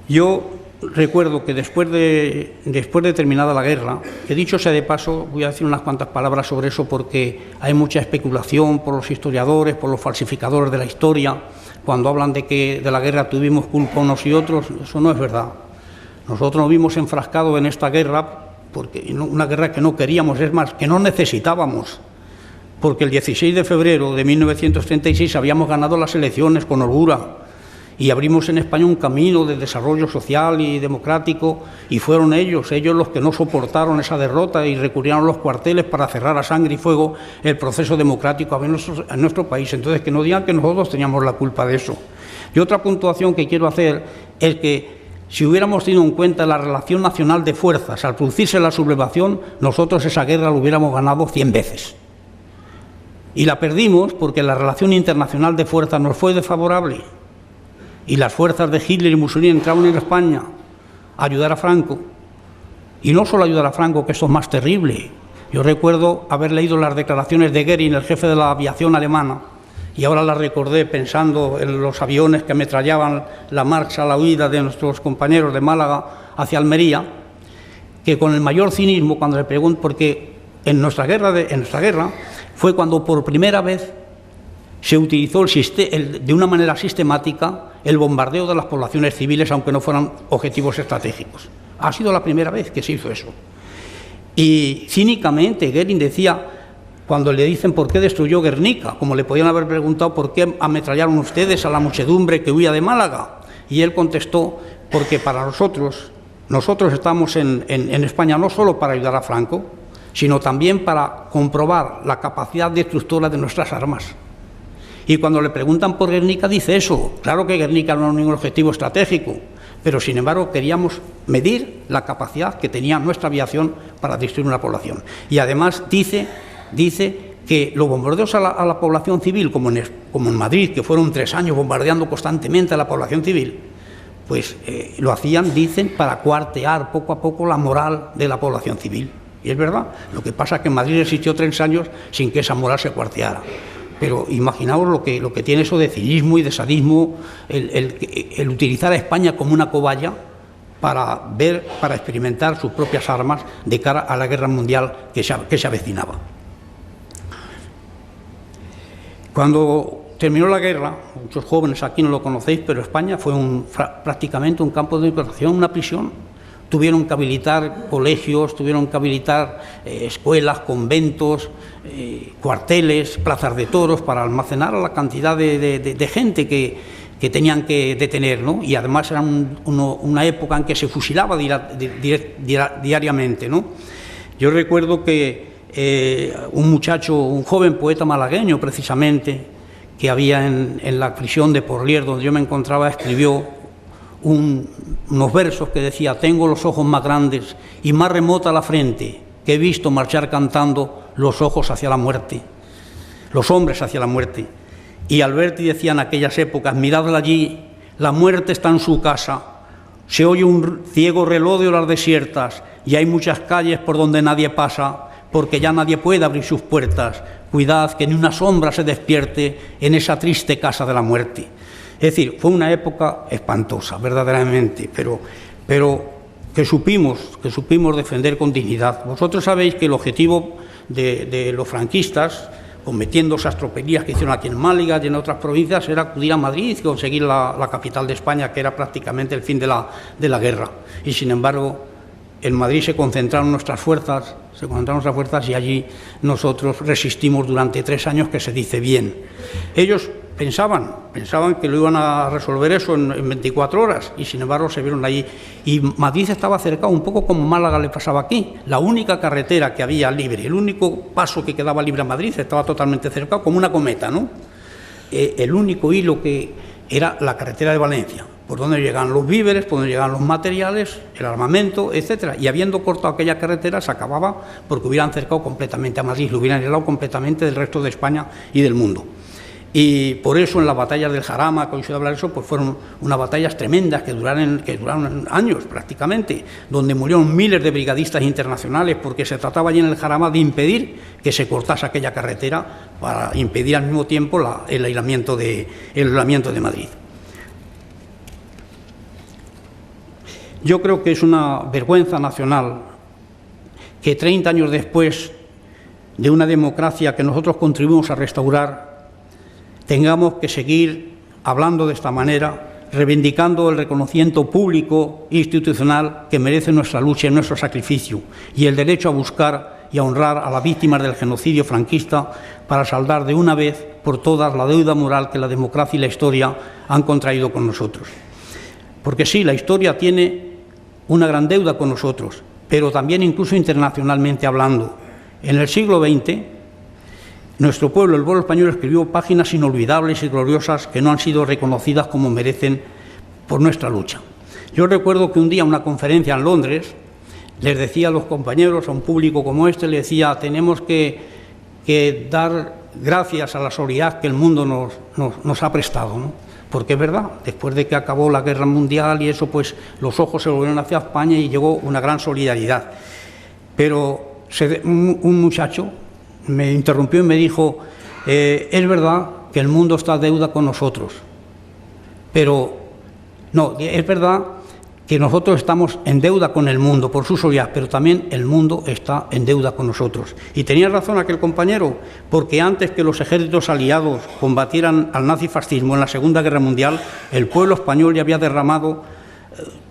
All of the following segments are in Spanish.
Yo recuerdo que después de terminada la guerra, que dicho sea de paso, voy a decir unas cuantas palabras sobre eso porque hay mucha especulación por los historiadores, por los falsificadores de la historia, cuando hablan de que de la guerra tuvimos culpa unos y otros. Eso no es verdad. Nosotros nos vimos enfrascados en esta guerra, porque una guerra que no queríamos, es más, que no necesitábamos, porque el 16 de febrero de 1936 habíamos ganado las elecciones con holgura y abrimos en España un camino de desarrollo social y democrático, y fueron ellos los que no soportaron esa derrota y recurrieron a los cuarteles para cerrar a sangre y fuego el proceso democrático en nuestro país. Entonces, que no digan que nosotros teníamos la culpa de eso. Y otra puntuación que quiero hacer es que si hubiéramos tenido en cuenta la relación nacional de fuerzas al producirse la sublevación, nosotros esa guerra la hubiéramos ganado 100 veces. Y la perdimos porque la relación internacional de fuerzas nos fue desfavorable. Y las fuerzas de Hitler y Mussolini entraron en España a ayudar a Franco. Y no solo ayudar a Franco, que eso es más terrible. Yo recuerdo haber leído las declaraciones de Goering, el jefe de la aviación alemana, y ahora las recordé pensando en los aviones que ametrallaban la marcha, la huida de nuestros compañeros de Málaga hacia Almería, que con el mayor cinismo, cuando le pregunto, porque en nuestra guerra fue cuando por primera vez se utilizó de una manera sistemática el bombardeo de las poblaciones civiles, aunque no fueran objetivos estratégicos. Ha sido la primera vez que se hizo eso. Y cínicamente Goering decía, cuando le dicen por qué destruyó Guernica, como le podían haber preguntado por qué ametrallaron ustedes a la muchedumbre que huía de Málaga, y él contestó, porque para nosotros estamos en España no solo para ayudar a Franco, sino también para comprobar la capacidad destructora de nuestras armas. Y cuando le preguntan por Guernica dice eso. Claro que Guernica no era ningún objetivo estratégico, pero sin embargo queríamos medir la capacidad que tenía nuestra aviación para destruir una población. Y además dice que los bombardeos a la población civil, como en Madrid, que fueron 3 años bombardeando constantemente a la población civil, pues lo hacían, dicen, para cuartear poco a poco la moral de la población civil. Y es verdad. Lo que pasa es que en Madrid existió 3 años sin que esa moral se cuarteara. Pero imaginaos lo que tiene eso de cinismo y de sadismo, el utilizar a España como una cobaya para experimentar sus propias armas de cara a la guerra mundial que se avecinaba. Cuando terminó la guerra, muchos jóvenes aquí no lo conocéis, pero España fue prácticamente un campo de concentración, una prisión. Tuvieron que habilitar colegios, tuvieron que habilitar escuelas, conventos, cuarteles, plazas de toros para almacenar a la cantidad de gente que tenían que detener, ¿no? Y además era una época en que se fusilaba diariamente, ¿no? Yo recuerdo que un joven poeta malagueño precisamente, que había en la prisión de Porlier, donde yo me encontraba, escribió unos versos que decía: tengo los ojos más grandes y más remota la frente, que he visto marchar cantando los ojos hacia la muerte, los hombres hacia la muerte. Y Alberti decía en aquellas épocas: miradla allí, la muerte está en su casa, se oye un ciego reloj de horas desiertas y hay muchas calles por donde nadie pasa, porque ya nadie puede abrir sus puertas. Cuidad que ni una sombra se despierte en esa triste casa de la muerte. Es decir, fue una época espantosa, verdaderamente, pero que supimos defender con dignidad. Vosotros sabéis que el objetivo de los franquistas, cometiendo esas tropelías que hicieron aquí en Málaga y en otras provincias, era acudir a Madrid y conseguir la capital de España, que era prácticamente el fin de la guerra. Y sin embargo, en Madrid se concentraron nuestras fuerzas, y allí nosotros resistimos durante 3 años, que se dice bien. Ellos pensaban que lo iban a resolver eso en 24 horas, y sin embargo se vieron allí. Y Madrid estaba cercado, un poco como Málaga le pasaba aquí. La única carretera que había libre, el único paso que quedaba libre a Madrid, estaba totalmente cercado, como una cometa, ¿no? El único hilo que era la carretera de Valencia, por donde llegaban los víveres, por donde llegaban los materiales, el armamento, etcétera. Y habiendo cortado aquella carretera, se acababa porque hubieran cercado completamente a Madrid, lo hubieran aislado completamente del resto de España y del mundo. Y por eso en las batallas del Jarama, que hoy se habla de eso, pues fueron unas batallas tremendas que duraron años prácticamente, donde murieron miles de brigadistas internacionales, porque se trataba allí en el Jarama de impedir que se cortase aquella carretera, para impedir al mismo tiempo el aislamiento de Madrid. Yo creo que es una vergüenza nacional que 30 años después de una democracia que nosotros contribuimos a restaurar, tengamos que seguir hablando de esta manera, reivindicando el reconocimiento público e institucional que merece nuestra lucha y nuestro sacrificio, y el derecho a buscar y a honrar a las víctimas del genocidio franquista para saldar de una vez por todas la deuda moral que la democracia y la historia han contraído con nosotros. Porque sí, la historia tiene una gran deuda con nosotros, pero también incluso internacionalmente hablando. En el siglo XX, nuestro pueblo, el pueblo español, escribió páginas inolvidables y gloriosas que no han sido reconocidas como merecen por nuestra lucha. Yo recuerdo que un día en una conferencia en Londres les decía a los compañeros, a un público como este, le decía, tenemos que dar gracias a la solidaridad que el mundo nos ha prestado, ¿no? Porque es verdad, después de que acabó la guerra mundial y eso, pues los ojos se volvieron hacia España y llegó una gran solidaridad. Pero un muchacho me interrumpió y me dijo, es verdad que el mundo está a deuda con nosotros, pero no, es verdad que nosotros estamos en deuda con el mundo por su solidaridad, pero también el mundo está en deuda con nosotros. Y tenía razón aquel compañero, porque antes que los ejércitos aliados combatieran al nazifascismo en la Segunda Guerra Mundial, el pueblo español ya había derramado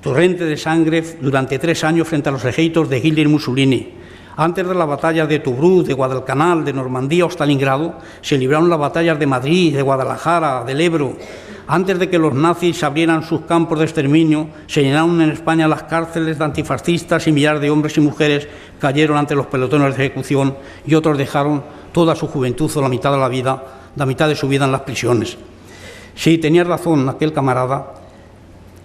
torrente de sangre durante 3 años frente a los ejércitos de Hitler y Mussolini. Antes de la batalla de Tobruk, de Guadalcanal, de Normandía o Stalingrado, se libraron las batallas de Madrid, de Guadalajara, del Ebro. Antes de que los nazis abrieran sus campos de exterminio, se llenaron en España las cárceles de antifascistas y millares de hombres y mujeres cayeron ante los pelotones de ejecución y otros dejaron toda su juventud o la mitad de su vida en las prisiones. Sí, tenía razón aquel camarada.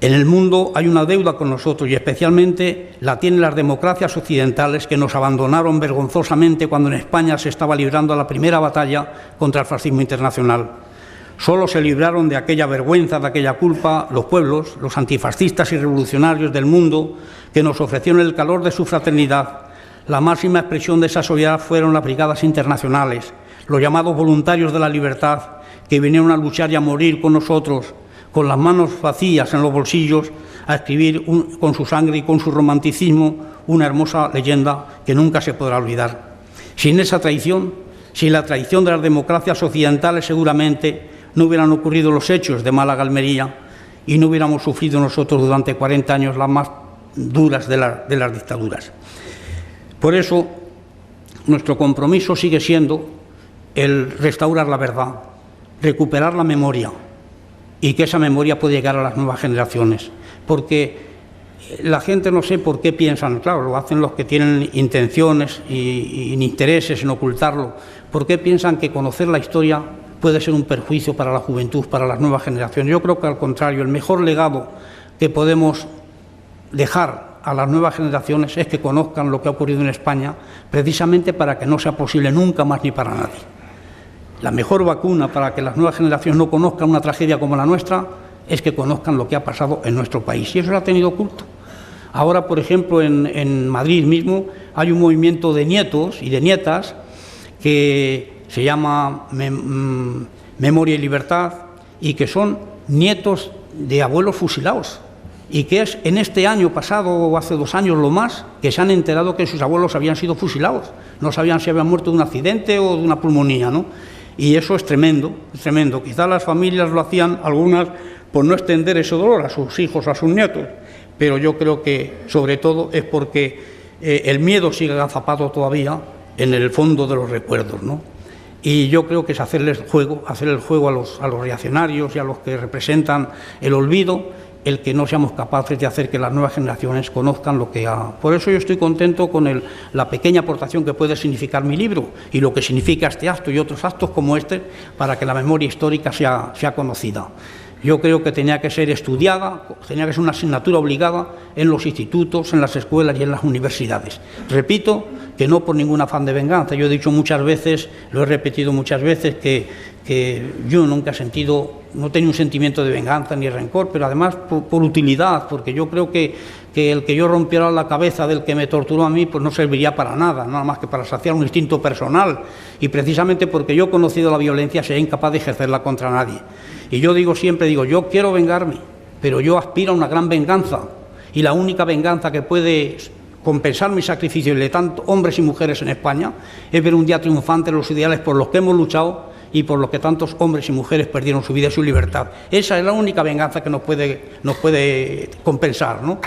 En el mundo hay una deuda con nosotros y especialmente la tienen las democracias occidentales que nos abandonaron vergonzosamente cuando en España se estaba librando la primera batalla contra el fascismo internacional. Solo se libraron de aquella vergüenza, de aquella culpa, los pueblos, los antifascistas y revolucionarios del mundo que nos ofrecieron el calor de su fraternidad. La máxima expresión de esa solidaridad fueron las brigadas internacionales, los llamados voluntarios de la libertad, que vinieron a luchar y a morir con nosotros, con las manos vacías en los bolsillos, a escribir con su sangre y con su romanticismo una hermosa leyenda que nunca se podrá olvidar. Sin esa traición, sin la traición de las democracias occidentales, seguramente no hubieran ocurrido los hechos de Málaga-Almería y no hubiéramos sufrido nosotros durante 40 años las más duras de las dictaduras. Por eso, nuestro compromiso sigue siendo el restaurar la verdad, recuperar la memoria y que esa memoria pueda llegar a las nuevas generaciones. Porque la gente no sé por qué piensan, claro, lo hacen los que tienen intenciones y intereses en ocultarlo, por qué piensan que conocer la historia puede ser un perjuicio para la juventud, para las nuevas generaciones. Yo creo que al contrario, el mejor legado que podemos dejar a las nuevas generaciones es que conozcan lo que ha ocurrido en España, precisamente para que no sea posible nunca más ni para nadie. La mejor vacuna para que las nuevas generaciones no conozcan una tragedia como la nuestra es que conozcan lo que ha pasado en nuestro país, y eso lo ha tenido oculto. Ahora, por ejemplo, en Madrid mismo hay un movimiento de nietos y de nietas que se llama Memoria y Libertad, y que son nietos de abuelos fusilados, y que es en este año pasado o hace 2 años lo más, que se han enterado que sus abuelos habían sido fusilados, no sabían si habían muerto de un accidente o de una pulmonía, ¿no? Y eso es tremendo, es tremendo. Quizás las familias lo hacían, algunas, por no extender ese dolor a sus hijos, a sus nietos, pero yo creo que sobre todo es porque el miedo sigue agazapado todavía en el fondo de los recuerdos, ¿no? Y yo creo que es hacer el juego a los reaccionarios y a los que representan el olvido, el que no seamos capaces de hacer que las nuevas generaciones conozcan lo que ha... Por eso yo estoy contento con la pequeña aportación que puede significar mi libro y lo que significa este acto y otros actos como este para que la memoria histórica sea conocida. Yo creo que tenía que ser estudiada, tenía que ser una asignatura obligada en los institutos, en las escuelas y en las universidades. Repito que no por ningún afán de venganza. Yo he dicho muchas veces, lo he repetido muchas veces, que yo nunca he sentido, no tenía un sentimiento de venganza ni rencor, pero además por utilidad, porque yo creo que el que yo rompiera la cabeza del que me torturó a mí, pues no serviría para nada, nada más que para saciar un instinto personal, y precisamente porque yo he conocido la violencia, sería incapaz de ejercerla contra nadie. Y yo digo siempre, yo quiero vengarme, pero yo aspiro a una gran venganza, y la única venganza que puede compensar mi sacrificio y de tantos hombres y mujeres en España es ver un día triunfante los ideales por los que hemos luchado y por los que tantos hombres y mujeres perdieron su vida y su libertad. Esa es la única venganza que nos puede compensar, ¿no?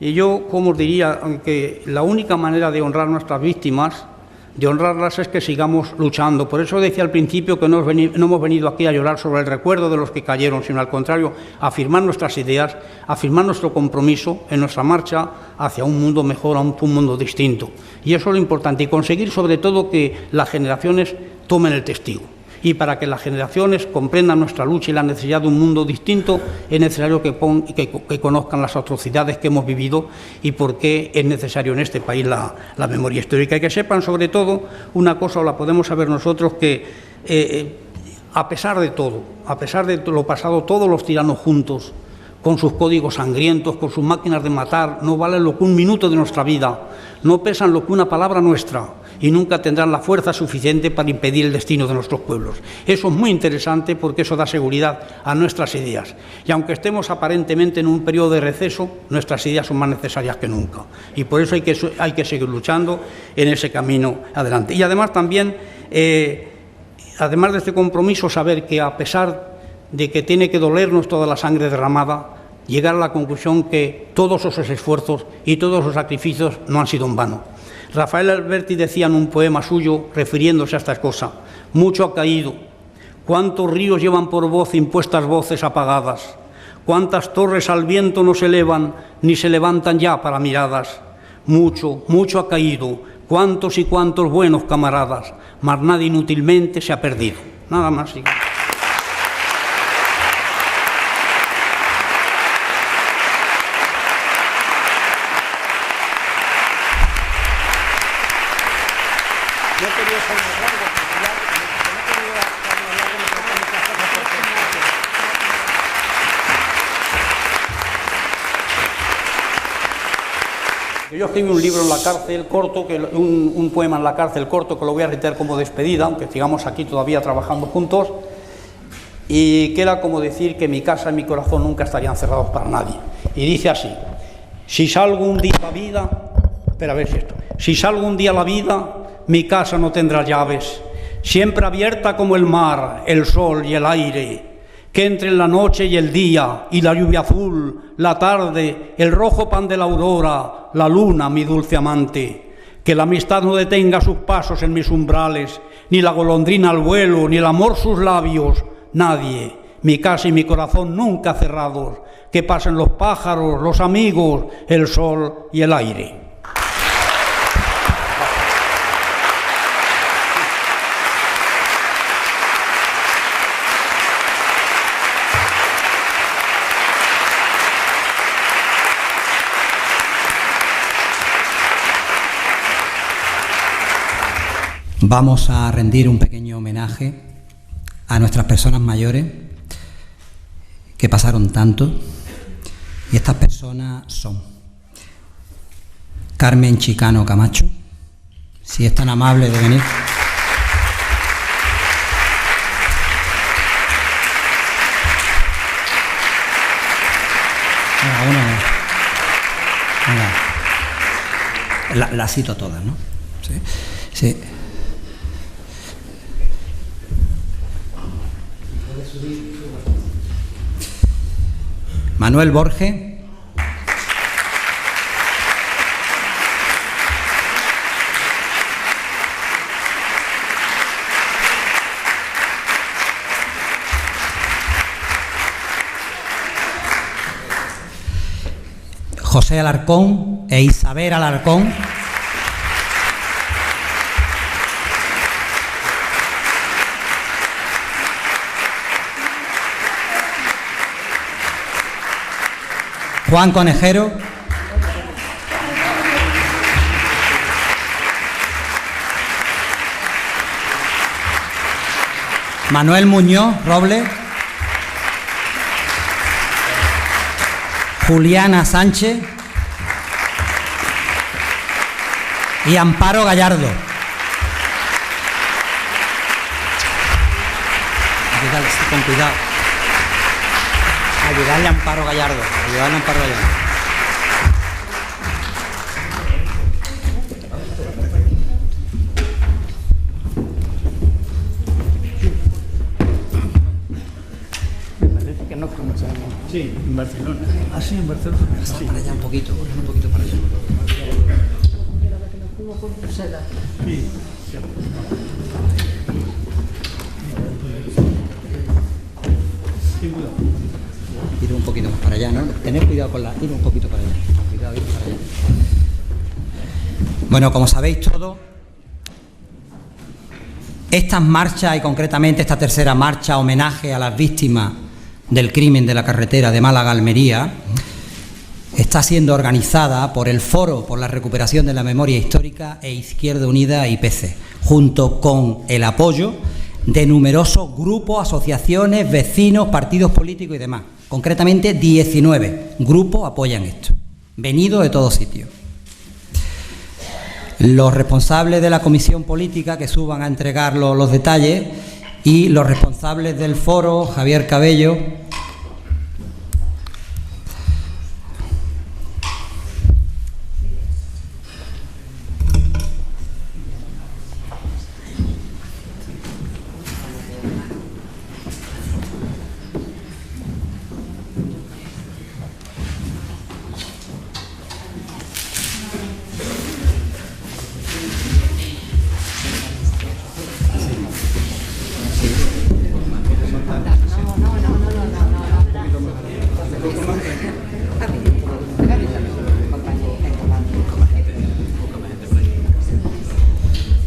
Y yo, como os diría, que la única manera de honrar a nuestras víctimas, de honrarlas, es que sigamos luchando. Por eso decía al principio que no hemos venido aquí a llorar sobre el recuerdo de los que cayeron, sino al contrario, a afirmar nuestras ideas, a afirmar nuestro compromiso en nuestra marcha hacia un mundo mejor, a un mundo distinto. Y eso es lo importante, y conseguir sobre todo que las generaciones tomen el testigo. Y para que las generaciones comprendan nuestra lucha y la necesidad de un mundo distinto, es necesario que conozcan las atrocidades que hemos vivido y por qué es necesario en este país la memoria histórica. Y que sepan, sobre todo, una cosa, o la podemos saber nosotros, que a pesar de todo, a pesar de lo pasado, todos los tiranos juntos, con sus códigos sangrientos, con sus máquinas de matar, no valen lo que un minuto de nuestra vida, no pesan lo que una palabra nuestra, y nunca tendrán la fuerza suficiente para impedir el destino de nuestros pueblos. Eso es muy interesante porque eso da seguridad a nuestras ideas. Y aunque estemos aparentemente en un periodo de receso, nuestras ideas son más necesarias que nunca. Y por eso hay que seguir luchando en ese camino adelante. Y además también, además de este compromiso, saber que a pesar de que tiene que dolernos toda la sangre derramada, llegar a la conclusión que todos esos esfuerzos y todos esos sacrificios no han sido en vano. Rafael Alberti decía en un poema suyo, refiriéndose a estas cosas: mucho ha caído, cuántos ríos llevan por voz impuestas voces apagadas, cuántas torres al viento no se elevan ni se levantan ya para miradas. Mucho, mucho ha caído, cuántos y cuántos buenos camaradas, mas nadie inútilmente se ha perdido. Nada más. Sí. Yo escribí un libro en la cárcel corto, un poema en la cárcel corto, que lo voy a recitar como despedida, aunque sigamos aquí todavía trabajando juntos, y que era como decir que mi casa y mi corazón nunca estarían cerrados para nadie. Y dice así: si salgo un día a la vida, si salgo un día a la vida, mi casa no tendrá llaves, siempre abierta como el mar, el sol y el aire. Que entre la noche y el día, y la lluvia azul, la tarde, el rojo pan de la aurora, la luna, mi dulce amante. Que la amistad no detenga sus pasos en mis umbrales, ni la golondrina al vuelo, ni el amor sus labios, nadie. Mi casa y mi corazón nunca cerrados. Que pasen los pájaros, los amigos, el sol y el aire. Vamos a rendir un pequeño homenaje a nuestras personas mayores que pasaron tanto, y estas personas son Carmen Chicano Camacho, si es tan amable de venir. La cito todas, ¿no? Sí. Sí. Manuel Borges, José Alarcón e Isabel Alarcón, Juan Conejero, Manuel Muñoz Robles, Juliana Sánchez y Amparo Gallardo. Con cuidado. Ayudarle a Amparo Gallardo. Ayudarle a Amparo Gallardo. Sí, en Barcelona. Ah, sí, en Barcelona. Sí. Para allá un poquito para allá. Sí. Ir un poquito más para allá, ¿no? Tener cuidado con ir un poquito para allá. Cuidado, ir para allá. Bueno, como sabéis todos, estas marchas y concretamente esta tercera marcha homenaje a las víctimas del crimen de la carretera de Málaga a Almería está siendo organizada por el Foro por la Recuperación de la Memoria Histórica e Izquierda Unida IPC, junto con el apoyo de numerosos grupos, asociaciones, vecinos, partidos políticos y demás. Concretamente 19 grupos apoyan esto, venidos de todos sitios. Los responsables de la comisión política que suban a entregar los detalles y los responsables del foro, Javier Cabello.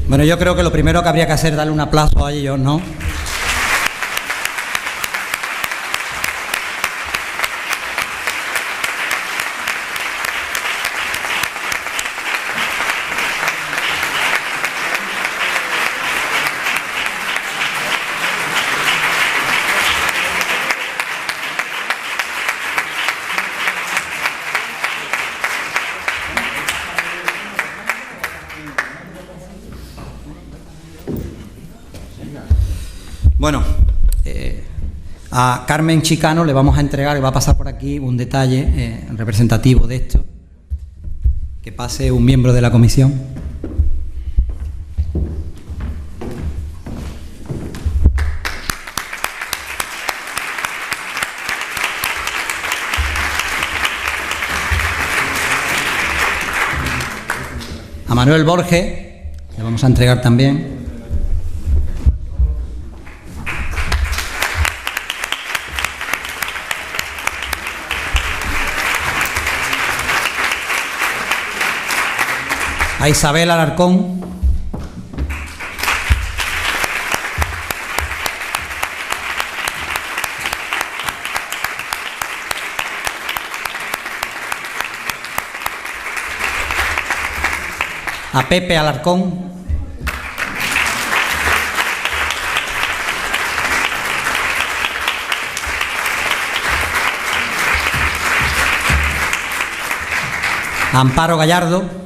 Bueno, yo creo que lo primero que habría que hacer es darle un aplauso a ellos, ¿no? Bueno, a Carmen Chicano le vamos a entregar, que va a pasar por aquí, un detalle representativo de esto. Que pase un miembro de la comisión. A Manuel Borges le vamos a entregar también. A Isabel Alarcón. A Pepe Alarcón. A Amparo Gallardo.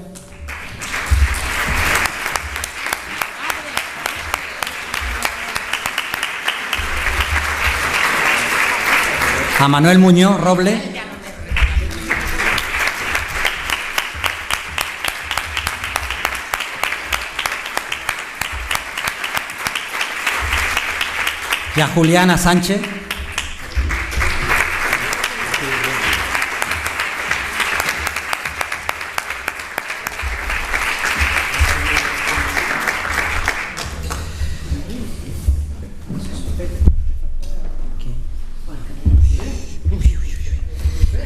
A Manuel Muñoz Robles. Y a Juliana Sánchez.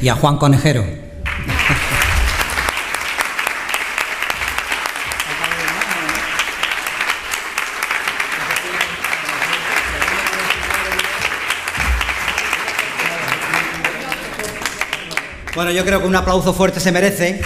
Y a Juan Conejero. Bueno, yo creo que un aplauso fuerte se merece.